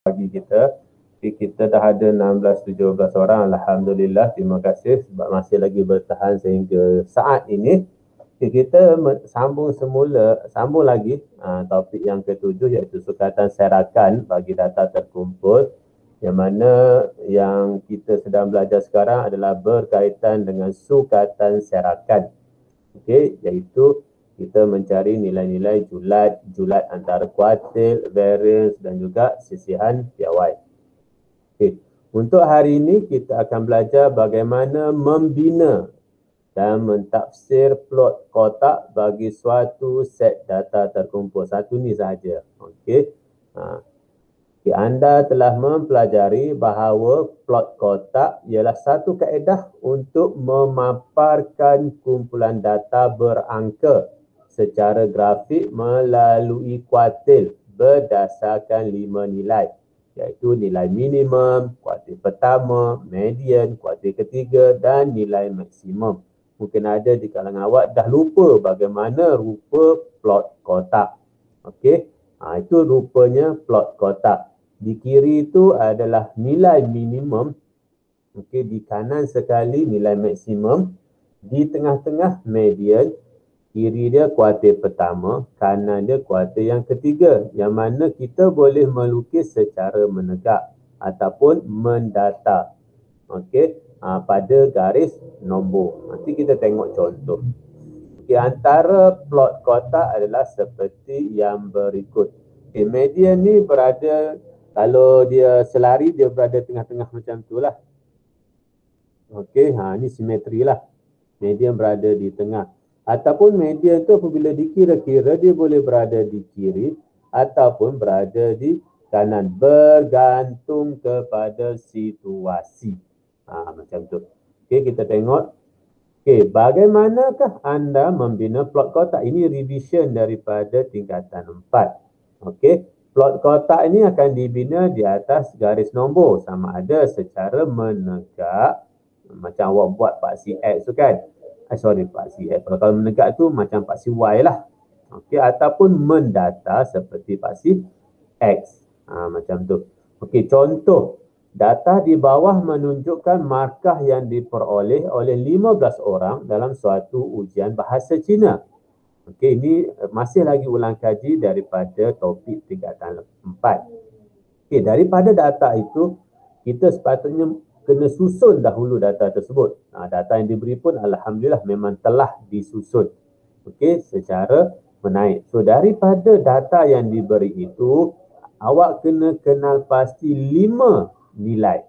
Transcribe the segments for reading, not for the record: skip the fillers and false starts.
bagi kita. Kita dah ada 16-17 orang. Alhamdulillah, terima kasih sebab masih lagi bertahan sehingga saat ini. Kita sambung lagi topik yang ketujuh, iaitu sukatan serakan bagi data terkumpul. Yang mana yang kita sedang belajar sekarang adalah berkaitan dengan sukatan serakan. Okey, iaitu kita mencari nilai-nilai julat antara kuartil, variance dan juga sisihan piawai. Okay. Untuk hari ini kita akan belajar bagaimana membina dan mentafsir plot kotak bagi suatu set data terkumpul. Satu ni sahaja. Okey. Anda telah mempelajari bahawa plot kotak ialah satu kaedah untuk memaparkan kumpulan data berangka secara grafik melalui kuartil berdasarkan 5 nilai, iaitu nilai minimum, kuartil pertama, median, kuartil ketiga dan nilai maksimum. Mungkin ada di kalangan awak dah lupa bagaimana rupa plot kotak. Okey, itu rupanya plot kotak. Di kiri itu adalah nilai minimum, okey, di kanan sekali nilai maksimum, di tengah-tengah median, kiri dia kuartil pertama, kanan dia kuartil yang ketiga, yang mana kita boleh melukis secara menegak ataupun mendata. Okey, pada garis nombor. Nanti kita tengok contoh. Okey, antara plot kotak adalah seperti yang berikut. Okey, median ni berada, kalau dia selari dia berada tengah-tengah macam tu lah. Okey, ni simetri lah. Median berada di tengah. Ataupun median tu apabila dikira-kira dia boleh berada di kiri ataupun berada di kanan, bergantung kepada situasi. Macam tu. Okey, kita tengok. Okey, bagaimanakah anda membina plot kotak? Ini revision daripada tingkatan 4. Okey, plot kotak ini akan dibina di atas garis nombor, sama ada secara menegak macam awak buat paksi X tu kan. Paksi X. Kalau menegak tu macam paksi Y lah. Okey, ataupun mendata seperti paksi X. Macam tu. Okey, contoh. Data di bawah menunjukkan markah yang diperoleh oleh 15 orang dalam suatu ujian bahasa Cina. Okey, ini masih lagi ulang kaji daripada topik tingkatan 4. Okey, daripada data itu, kita sepatutnya kena susun dahulu data tersebut. Data yang diberi pun alhamdulillah memang telah disusun. Okey, secara menaik. So, daripada data yang diberi itu, awak kena kenal pasti 5 nilai.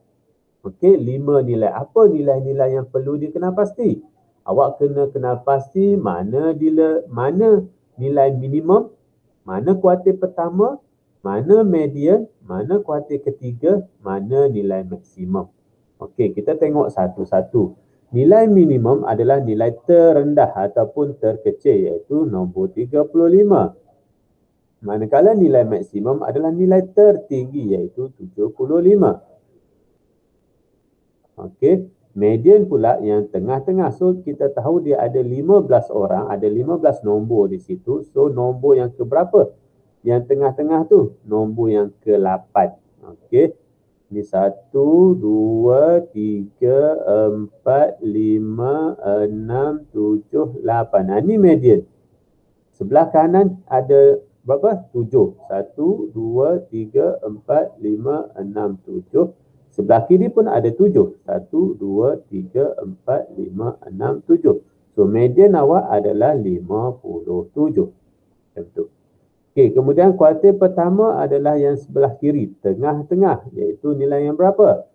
Okey, 5 nilai. Apa nilai-nilai yang perlu dikenal pasti? Awak kena kenal pasti mana nilai minimum, mana kuartil pertama, mana median, mana kuartil ketiga, mana nilai maksimum. Okey, kita tengok satu-satu. Nilai minimum adalah nilai terendah ataupun terkecil, iaitu nombor 35. Manakala nilai maksimum adalah nilai tertinggi, iaitu 75. Okey, median pula yang tengah-tengah. So, kita tahu dia ada 15 orang, ada 15 nombor di situ. So, nombor yang keberapa? Yang tengah-tengah tu, nombor yang ke-8. Okey, ini 1, 2, 3, 4, 5, 6, 7, 8. Ini median. Sebelah kanan ada berapa? 7. 1, 2, 3, 4, 5, 6, 7. Sebelah kiri pun ada 7. 1, 2, 3, 4, 5, 6, 7. So, median awak adalah 57. Macam tu. Okey, kemudian kuartil pertama adalah yang sebelah kiri, tengah-tengah, iaitu nilai yang berapa?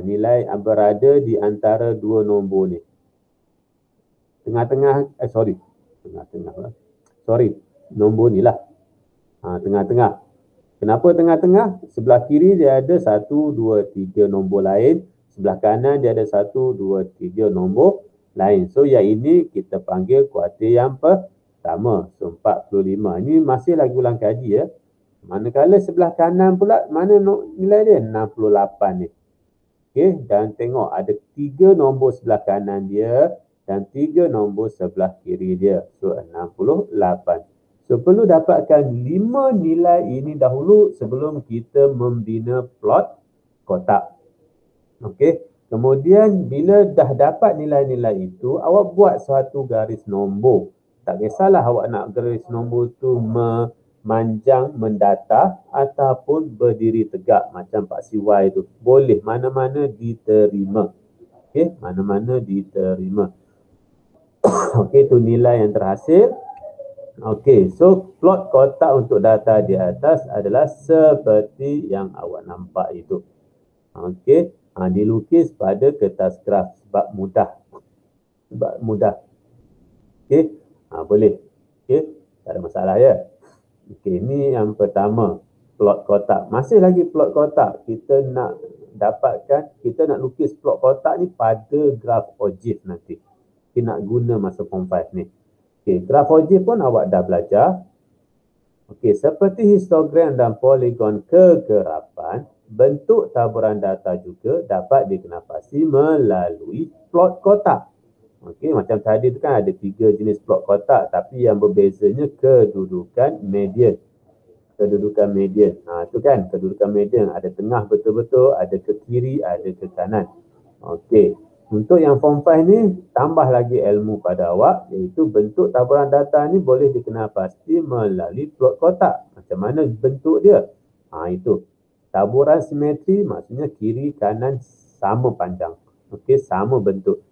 Nilai yang berada di antara dua nombor ni. Nombor ni lah. Tengah-tengah. Kenapa tengah-tengah? Sebelah kiri dia ada 1, 2, 3 nombor lain. Sebelah kanan dia ada 1, 2, 3 nombor lain. So, yang ini kita panggil kuartil yang pertama. So, 45. Ini masih lagi ulang kaji ya. Manakala sebelah kanan pula, mana nilai dia? 68 ni. Okey, dan tengok ada 3 nombor sebelah kanan dia dan 3 nombor sebelah kiri dia. So, 68. So, perlu dapatkan 5 nilai ini dahulu sebelum kita membina plot kotak. Okey. Kemudian bila dah dapat nilai-nilai itu, awak buat suatu garis nombor. Tak kisahlah awak nak garis nombor tu memanjang, mendatar ataupun berdiri tegak macam Pak CY tu. Boleh, mana-mana diterima. Okey, mana-mana diterima. Okey, itu nilai yang terhasil. Okey, so plot kotak untuk data di atas adalah seperti yang awak nampak itu. Okey, dilukis pada kertas graf sebab mudah. Okey, boleh. Okey, tak ada masalah ya. Okey, ini yang pertama, plot kotak. Masih lagi plot kotak. Kita nak lukis plot kotak ni pada graf OGIF nanti. Kita nak guna masa form 5 ni. Okey, graf OGIF pun awak dah belajar. Okey, seperti histogram dan poligon kegerapan, bentuk taburan data juga dapat dikenapasi melalui plot kotak. Okey, macam tadi tu kan ada 3 jenis plot kotak, tapi yang berbezanya kedudukan median. Kedudukan median. Itu kan kedudukan median, ada tengah betul-betul, ada ke kiri, ada ke kanan. Okey. Untuk yang form 5 ni, tambah lagi ilmu pada awak, iaitu bentuk taburan data ni boleh dikenalpasti melalui plot kotak. Macam mana bentuk dia? Itu. Taburan simetri maksudnya kiri kanan sama panjang. Okey, sama bentuk.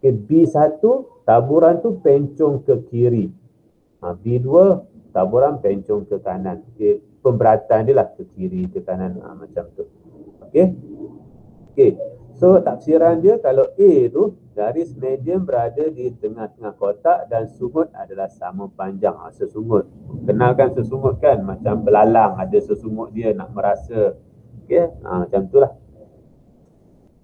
Okey, B1, taburan tu pencung ke kiri. B2, taburan pencung ke kanan. Okey, pemberatan dia lah ke kiri, ke kanan. Macam tu. Okey. Okey. So, tafsiran dia kalau A tu, garis median berada di tengah-tengah kotak dan sungut adalah sama panjang. Sesungut. Kenalkan sesungut kan? Macam belalang, ada sesungut dia nak merasa. Okey, macam tu lah.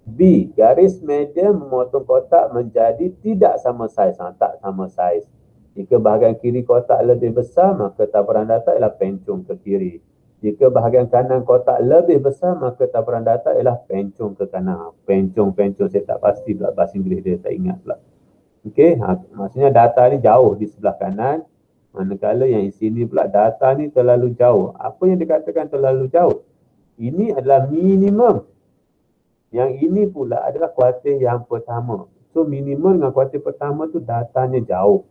B, garis median memotong kotak menjadi tidak sama saiz. Tak sama saiz. Jika bahagian kiri kotak lebih besar, maka taburan data ialah pencung ke kiri. Jika bahagian kanan kotak lebih besar, maka taburan data ialah pencung ke kanan. Pencung, saya tak pasti pula bahasa Inggeris dia, tak ingat pula. Okey, maksudnya data ni jauh di sebelah kanan, manakala yang sini pula data ni terlalu jauh. Apa yang dikatakan terlalu jauh? Ini adalah minimum. Yang ini pula adalah kuartil yang pertama. So, minimum dengan kuartil pertama tu datanya jauh.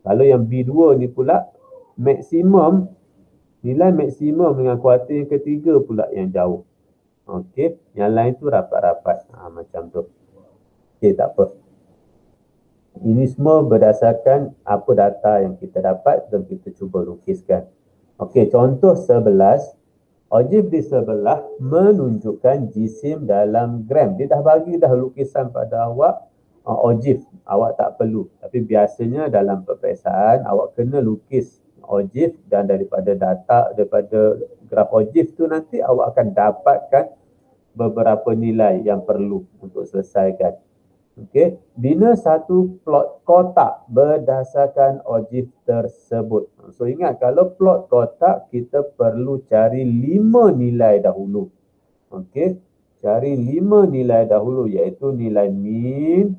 Kalau yang B2 ni pula, maksimum, nilai maksimum dengan kuartil yang ketiga pula yang jauh. Okey, yang lain tu rapat-rapat. Macam tu. Okey, tak apa. Ini semua berdasarkan apa data yang kita dapat dan kita cuba lukiskan. Okey, contoh 11. OGIF di sebelah menunjukkan jisim dalam gram. Dia dah bagi dah lukisan pada awak OGIF. Awak tak perlu. Tapi biasanya dalam peperiksaan awak kena lukis OGIF dan daripada graf OGIF tu nanti awak akan dapatkan beberapa nilai yang perlu untuk selesaikan. Okey, bina satu plot kotak berdasarkan OGIF tersebut. So ingat, kalau plot kotak kita perlu cari 5 nilai dahulu. Okey, cari 5 nilai dahulu, iaitu nilai min,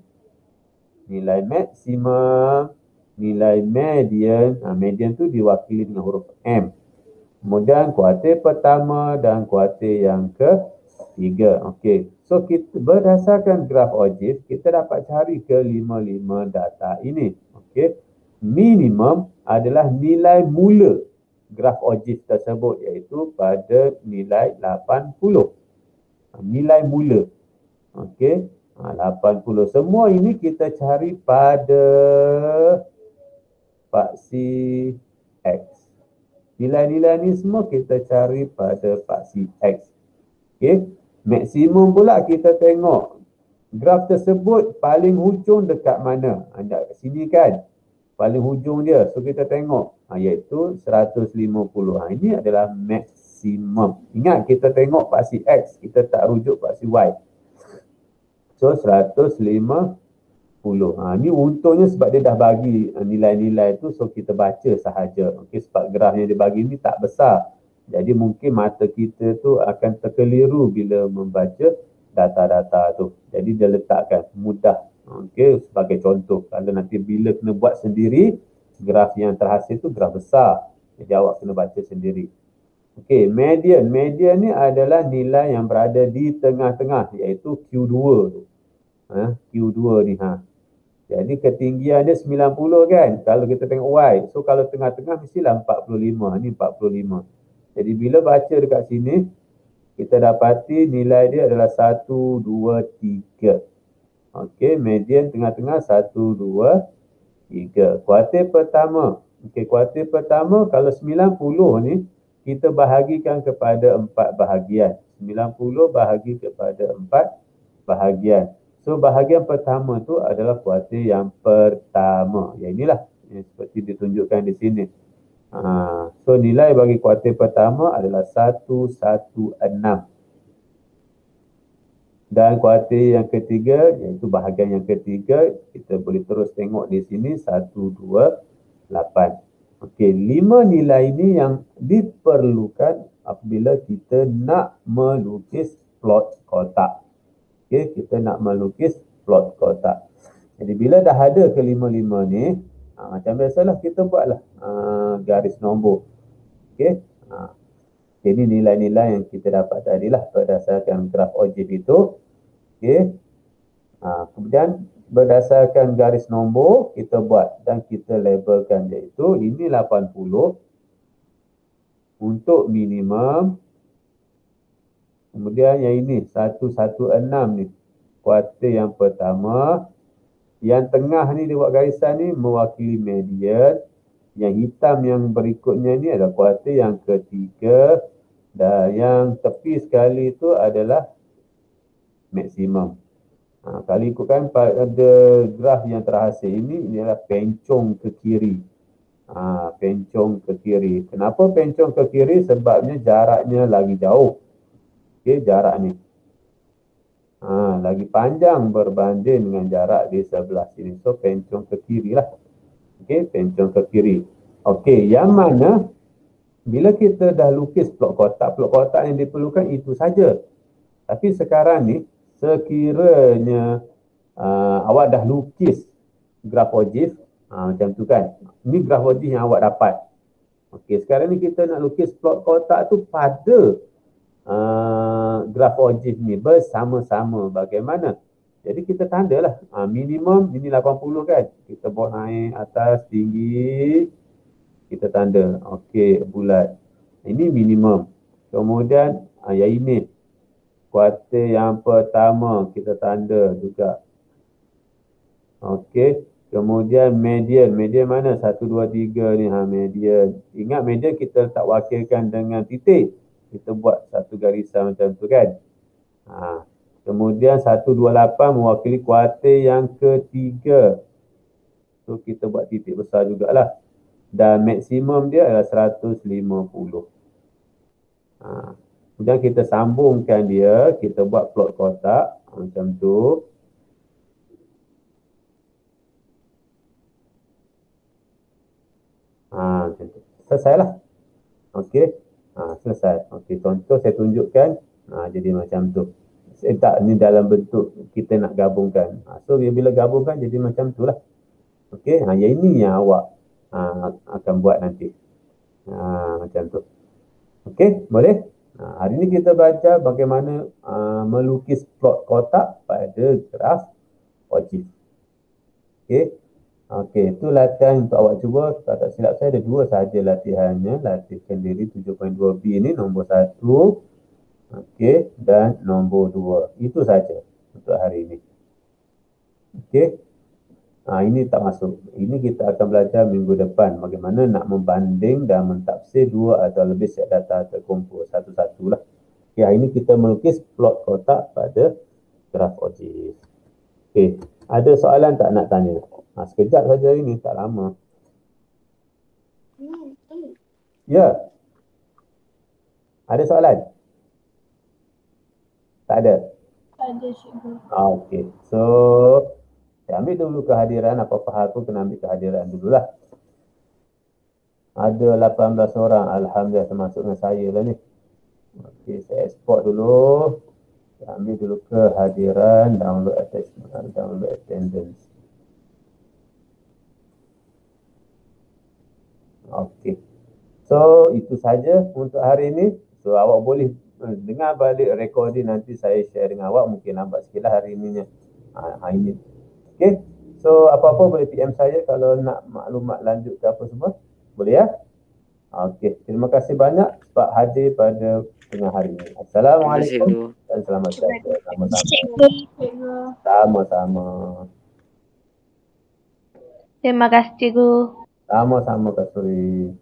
nilai maksimum, nilai median. Median tu diwakili dengan huruf M. Kemudian kuartil pertama dan kuartil yang ketiga. Okey. So, kita berdasarkan graf OGIF, kita dapat cari ke 5 data ini. Okey. Minimum adalah nilai mula graf OGIF tersebut, iaitu pada nilai 80. Nilai mula. Okey. 80. Semua ini kita cari pada faksi X. Nilai-nilai ni semua kita cari pada faksi X. Okey. Maksimum pula kita tengok graf tersebut paling hujung dekat mana. Anda kat sini kan. Paling hujung dia. So kita tengok. Iaitu 150. Ini adalah maksimum. Ingat, kita tengok faksi X. Kita tak rujuk faksi Y. So 150. Ini untungnya sebab dia dah bagi nilai-nilai tu. So kita baca sahaja. Okey, sebab graf yang dia bagi ni tak besar. Jadi mungkin mata kita tu akan terkeliru bila membaca data-data tu. Jadi dia letakkan mudah. Okey, sebagai contoh. Kalau nanti bila kena buat sendiri, Graf yang terhasil tu graf besar. Jadi awak kena baca sendiri. Okey, median. Median ni adalah nilai yang berada di tengah-tengah, iaitu Q2 tu. Q2 ni. Jadi ketinggian dia 90 kan. Kalau kita tengok Y. So kalau tengah-tengah mestilah 45. Ni 45. Jadi bila baca dekat sini, kita dapati nilai dia adalah 1, 2, 3. Okey, median tengah-tengah 1, 2, 3. Kuartil pertama. Okey, kuartil pertama kalau 90 ni kita bahagikan kepada 4 bahagian. 90 bahagi kepada 4 bahagian. So bahagian pertama tu adalah kuartil yang pertama. Yang inilah yang seperti ditunjukkan di sini. So nilai bagi kuartil pertama adalah 116. Dan kuartil yang ketiga, iaitu bahagian yang ketiga, kita boleh terus tengok di sini 128. Okey, 5 nilai ini yang diperlukan apabila kita nak melukis plot kotak. Okey, kita nak melukis plot kotak. Jadi bila dah ada kelima-lima ni, macam biasalah kita buatlah garis nombor. Okey. Ini nilai-nilai yang kita dapat tadilah berdasarkan graf objek itu. Okey. Kemudian berdasarkan garis nombor kita buat dan kita labelkan, iaitu ini 80 untuk minimum. Kemudian yang ini 116 ni kuartil yang pertama. Yang tengah ni dia buat garisan ni mewakili median. Yang hitam yang berikutnya ni adalah kuartil yang ketiga. Dan yang tepi sekali itu adalah maksimum. Kalau ikutkan pada graf yang terhasil ini adalah pencong ke kiri. Pencong ke kiri. Kenapa pencong ke kiri? Sebabnya jaraknya lagi jauh. Okey, jarak ni. Lagi panjang berbanding dengan jarak di sebelah sini. So pencong ke kiri lah. Okey, pencong ke kiri. Okey, yang mana bila kita dah lukis plot kotak yang diperlukan itu saja. Tapi sekarang ni sekiranya awak dah lukis graf ogif, macam tu kan. Ini graf ogif yang awak dapat. Okey, sekarang ni kita nak lukis plot kotak tu pada graf ogif ni bersama-sama. Bagaimana? Jadi kita tandalah. Minimum ini 80 kan. Kita bawa naik atas tinggi. Kita tanda. Okey, bulat. Ini minimum. Kemudian yang ini kuartil yang pertama kita tanda juga. Okey. Kemudian median. Median mana? 1, 2, 3 ni. Median. Ingat median kita tak wakilkan dengan titik. Kita buat satu garisan macam tu kan. Kemudian 128 mewakili kuartil yang ketiga. So kita buat titik besar jugalah. Dan maksimum dia adalah 150. Kemudian kita sambungkan dia. Kita buat plot kotak. Macam tu. Macam tu. Selesailah. Okey. Selesai. Okey, contoh saya tunjukkan. Jadi macam tu. Tak, ni dalam bentuk kita nak gabungkan. So bila gabungkan jadi macam tu lah. Okey, yang ini yang awak akan buat nanti. Macam tu. Okey, boleh? Hari ni kita baca bagaimana melukis plot kotak pada graf ogif. Okey. Okey, itu latihan untuk awak cuba. Kalau tak silap saya ada 2 sahaja latihannya. Latihkan diri 7.2B ni nombor 1. Okey, dan nombor 2. Itu saja untuk hari ini. Okey. Ini tak masuk. Ini kita akan belajar minggu depan. Bagaimana nak membanding dan mentafsir 2 atau lebih set data terkumpul satu-satulah. Okey, hari ini kita melukis plot kotak pada graf ogif. Okey, ada soalan tak nak tanya? Sekejap saja ini, tak lama. Ya. Ada soalan? Tak ada? Ada, cikgu. Okey. So, saya ambil dulu kehadiran. Apa-apa hal pun kena ambil kehadiran dululah. Ada 18 orang. Alhamdulillah termasuk dengan saya lah ni. Okey, saya export dulu. Saya ambil dulu kehadiran. Download attachment. Download attendance. Okey. So, itu saja untuk hari ini. So, awak boleh dengar balik recording, nanti saya share dengan awak. Mungkin lambat sikit lah hari ininya. Hari ini. Okey. So, apa-apa boleh PM saya kalau nak maklumat lanjut ke apa semua. Boleh ya? Okey. Terima kasih banyak sebab hadir pada tengah hari ini. Assalamualaikum dan selamat sejahtera. Sama-sama. Sama-sama. Terima kasih, Cikgu. Sama-sama, Kak Suri.